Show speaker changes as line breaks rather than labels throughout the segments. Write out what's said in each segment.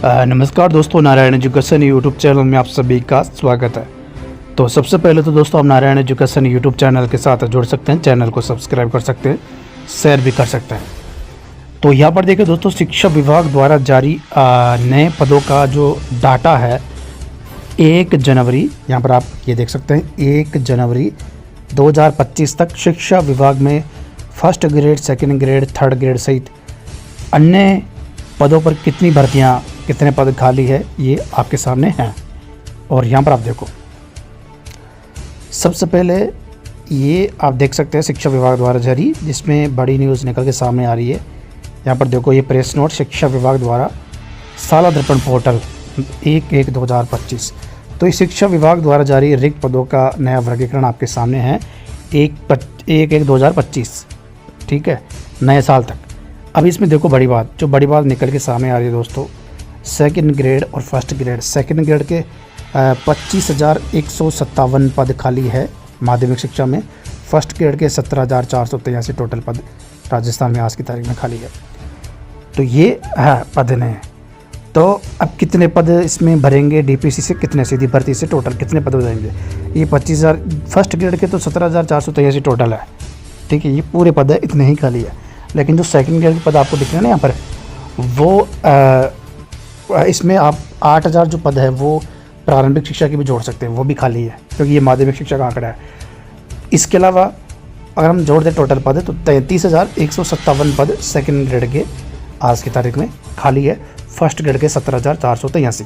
नमस्कार दोस्तों, Narayan education YouTube channel में आप सभी का स्वागत है। तो सबसे पहले तो दोस्तों आप नारायण एजुकेशन यूट्यूब चैनल के साथ जुड़ सकते हैं, चैनल को सब्सक्राइब कर सकते हैं, शेयर भी कर सकते हैं। तो यहाँ पर देखिए दोस्तों, शिक्षा विभाग द्वारा जारी नए पदों का जो डाटा है 1 जनवरी, यहाँ पर आप ये देख सकते हैं 1 जनवरी 2025 तक शिक्षा विभाग में first grade, second grade, third grade सहित अन्य पदों पर कितनी भर्तियाँ, कितने पद खाली है, ये आपके सामने हैं। और यहाँ पर आप देखो, सबसे पहले ये आप देख सकते हैं शिक्षा विभाग द्वारा जारी, जिसमें बड़ी न्यूज़ निकल के सामने आ रही है। यहाँ पर देखो, ये प्रेस नोट शिक्षा विभाग द्वारा साला दर्पण पोर्टल 1/1/2025। तो इस शिक्षा विभाग द्वारा जारी रिक्त पदों का नया वर्गीकरण आपके सामने है 1/1/2025, ठीक है, नए साल तक। अब इसमें देखो बड़ी बात निकल के सामने आ रही है दोस्तों, सेकंड ग्रेड और फर्स्ट ग्रेड। सेकंड ग्रेड के 25,157 पद खाली है माध्यमिक शिक्षा में। फर्स्ट ग्रेड के 17,483 टोटल पद राजस्थान में आज की तारीख में खाली है। तो ये है पद ने। तो अब कितने पद इसमें भरेंगे, डीपीसी से कितने, सीधी भर्ती से टोटल कितने पद हो जाएंगे? ये 25,000 फर्स्ट ग्रेड के तो 17,483 टोटल है, ठीक है, ये पूरे पद है, इतने ही खाली है। लेकिन जो सेकंड ग्रेड के पद आपको दिख रहे हैं ना यहाँ पर, वो इसमें आप 8,000 जो पद है वो प्रारंभिक शिक्षा की भी जोड़ सकते हैं, वो भी खाली है, क्योंकि ये माध्यमिक शिक्षा का आंकड़ा है। इसके अलावा अगर हम जोड़ दें टोटल पद तो 33,157 पद सेकंड ग्रेड के आज की तारीख में खाली है। फर्स्ट ग्रेड के 17,483।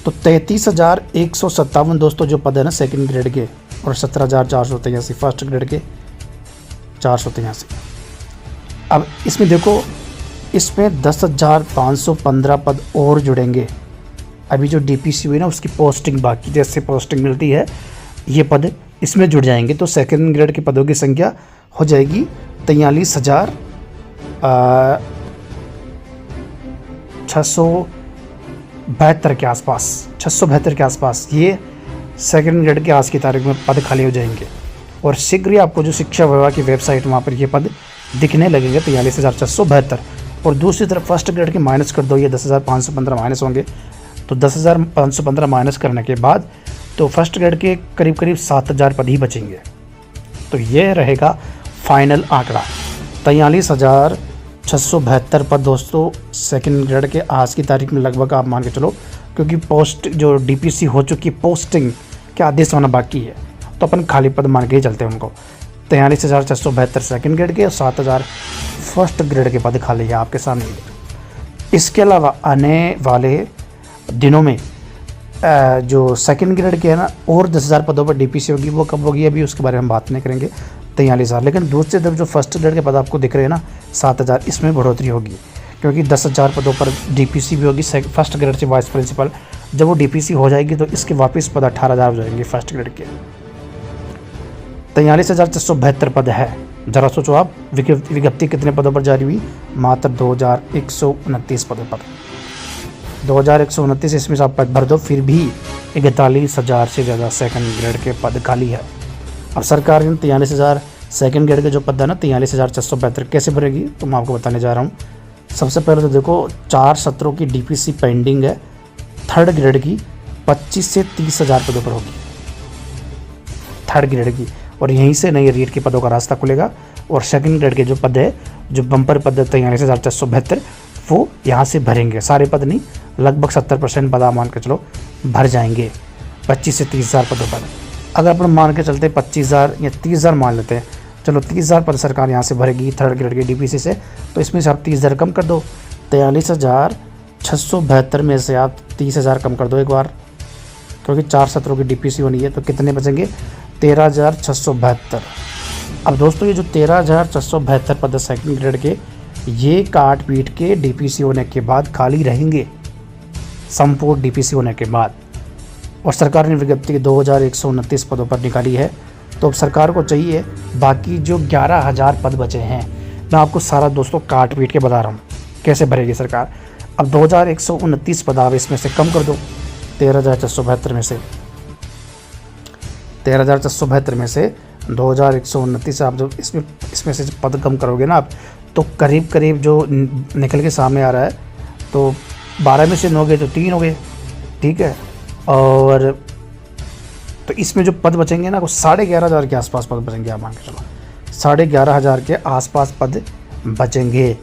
तो 33,157 दोस्तों जो पद है ना सेकंड ग्रेड के, और 17,483 फर्स्ट ग्रेड के 483। अब इसमें देखो, इसमें 10,515 पद और जुड़ेंगे। अभी जो डीपीसी हुई ना उसकी पोस्टिंग बाकी, जैसे पोस्टिंग मिलती है ये पद इसमें जुड़ जाएंगे। तो सेकंड ग्रेड के पदों की संख्या हो जाएगी 43,672 के आसपास, 672 के आसपास ये सेकंड ग्रेड के आज की तारीख में पद खाली हो जाएंगे। और शीघ्र ही आपको जो शिक्षा विभाग की वेबसाइट, वहाँ पर ये पद दिखने लगेंगे 43,672। और दूसरी तरफ फर्स्ट ग्रेड के माइनस कर दो, ये 10,515 माइनस होंगे। तो 10,515 माइनस करने के बाद तो फर्स्ट ग्रेड के करीब 7,000 पद ही बचेंगे। तो ये रहेगा फाइनल आंकड़ा 43,672 पद दोस्तों सेकंड ग्रेड के आज की तारीख में लगभग आप मान के चलो, क्योंकि पोस्ट जो डीपीसी हो चुकी पोस्टिंग के आदेश होना बाकी है, तो अपन खाली पद मान के ही चलते हैं उनको। 43,672 सेकंड ग्रेड के और 7,000 फर्स्ट ग्रेड के पद खाली है आपके सामने। इसके अलावा आने वाले दिनों में जो सेकंड ग्रेड के है ना, और 10,000 पदों पर डीपीसी होगी। वो कब होगी अभी उसके बारे में हम बात नहीं करेंगे, 43,000। लेकिन दूसरी तरफ जो फर्स्ट ग्रेड के पद आपको दिख रहे हैं ना 7,000, इसमें बढ़ोतरी होगी, क्योंकि 10,000 पदों पर डीपीसी भी होगी फर्स्ट ग्रेड से वाइस प्रिंसिपल। जब वो डीपीसी हो जाएगी तो इसके वापस पद 18,000 हो जाएंगे फर्स्ट ग्रेड के। 43,672 पद है। जरा सोचो आप, विज्ञप्ति कितने पदों पर जारी हुई? मात्र 2,129 पदों पर। 2,129 इसमें से आप पद भर दो, फिर भी 41,000 से ज़्यादा सेकंड ग्रेड के पद खाली है। अब सरकार इन 43,000 सेकंड ग्रेड के जो पद है ना 43,672 कैसे भरेगी, तो मैं आपको बताने जा रहा हूँ। सबसे पहले तो देखो, 4 सत्रों की डीपीसी पेंडिंग है। थर्ड ग्रेड की 25 से 30,000 पदों पर होगी थर्ड ग्रेड की, और यहीं से नई रीट के पदों का रास्ता खुलेगा। और सेकंड ग्रेड के जो पद है, जो बम्पर पद है 43,672, वो यहाँ से भरेंगे। सारे पद नहीं, लगभग 70% पद आप मान के चलो भर जाएंगे 25 से 30,000 पदों पर। अगर अपन मान के चलते 25,000 या 30,000 मान लेते हैं, चलो 30,000 पद सरकार यहाँ से भरेगी थर्ड ग्रेड के डीपीसी से, तो इसमें से आप 30,000 कम कर दो। 43,672 में से आप 30,000 कम कर दो एक बार, क्योंकि 4 सत्रों की डीपीसी होनी है। तो कितने बचेंगे? 13,672। अब दोस्तों ये जो 13,672 पद है सेकंड ग्रेड के, ये काट पीट के डीपीसी होने के बाद खाली रहेंगे, संपूर्ण डीपीसी होने के बाद। और सरकार ने विज्ञप्ति 2,129 पदों पर निकाली है। तो अब सरकार को चाहिए बाकी जो 11,000 पद बचे हैं, मैं आपको सारा दोस्तों काट पीट के बता रहा हूँ कैसे भरेगी सरकार। अब 2,129 पद आप इसमें से कम कर दो, 13,672 में से 13,672 में से 2,129 आप जब इसमें से पद कम करोगे ना आप, तो करीब करीब जो निकल के सामने आ रहा है, तो 12 में से 9 गए तो 3 हो गए, ठीक है। और तो इसमें जो पद बचेंगे ना वो 11,500 के आसपास पद बचेंगे, आप मान के चलो 11,500 के आसपास पद बचेंगे।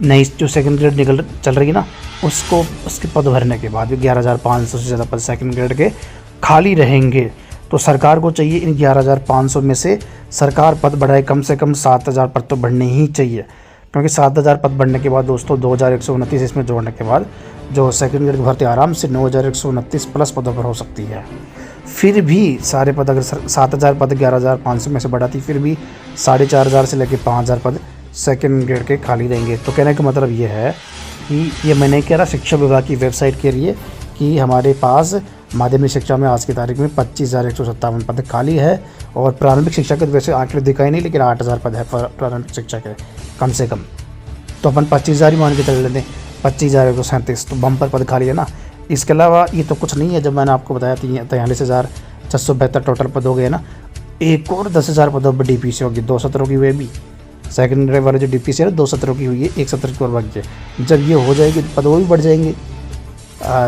नई जो सेकंड ग्रेड निकल चल रही है ना उसके पद भरने के बाद भी 11,500 से ज़्यादा पद सेकंड ग्रेड के खाली रहेंगे। तो सरकार को चाहिए इन 11,500 में से सरकार पद बढ़ाए, कम से कम 7,000 पद तो बढ़ने ही चाहिए, क्योंकि 7,000 पद बढ़ने के बाद दोस्तों 2,129 इसमें जोड़ने के बाद जो सेकंड ग्रेड की भर्ती आराम से 9,129 प्लस पदों पर हो सकती है। फिर भी सारे पद अगर 7,000 पद 11,500 में से बढ़ाती, फिर भी 4,500 से लेकर 5,000 पद सेकंड ग्रेड के खाली रहेंगे। तो कहने का मतलब ये है कि ये मैं नहीं कह रहा, शिक्षा विभाग की वेबसाइट के लिए कि हमारे पास माध्यमिक शिक्षा में आज की तारीख में 25,157 पद खाली है। और प्रारंभिक शिक्षा के वैसे आंकड़े दिखाई नहीं, लेकिन 8,000 पद है प्रारंभिक शिक्षा के कम से कम। तो अपन 25,000 ही मान के चल लेते हैं, 25,137 तो बम्पर पद खाली है ना। इसके अलावा ये तो कुछ नहीं है, जब मैंने आपको बताया 43,672 टोटल पद हो गए ना, एक और 10,000 पदों पर DPC होगी, 2 सत्रों की वे भी सेकंड ग्रेड वाले जो DPC है 2 सत्रों की हुई है, 1 सत्र की और बाकी है। जब ये हो जाएगी पद वो भी बढ़ जाएंगे।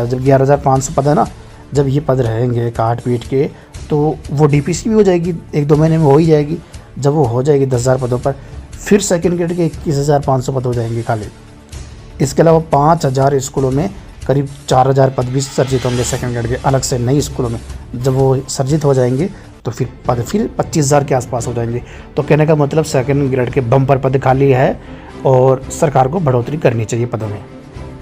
जब 11,500 पद है ना, जब ये पद रहेंगे काट पीट के तो वो DPC भी हो जाएगी, 1-2 महीने में हो ही जाएगी। जब वो हो जाएगी 10,000 पदों पर, फिर सेकंड ग्रेड के 21,500 पद हो जाएंगे खाली। इसके अलावा 5,000 स्कूलों में करीब 4,000 पद भी सर्जित होंगे सेकंड ग्रेड के अलग से नई स्कूलों में। जब वो सर्जित हो जाएंगे तो फिर पद फिर 25,000 के आसपास हो जाएंगे। तो कहने का मतलब सेकंड ग्रेड के बम्पर पद खाली है और सरकार को बढ़ोतरी करनी चाहिए पदों में।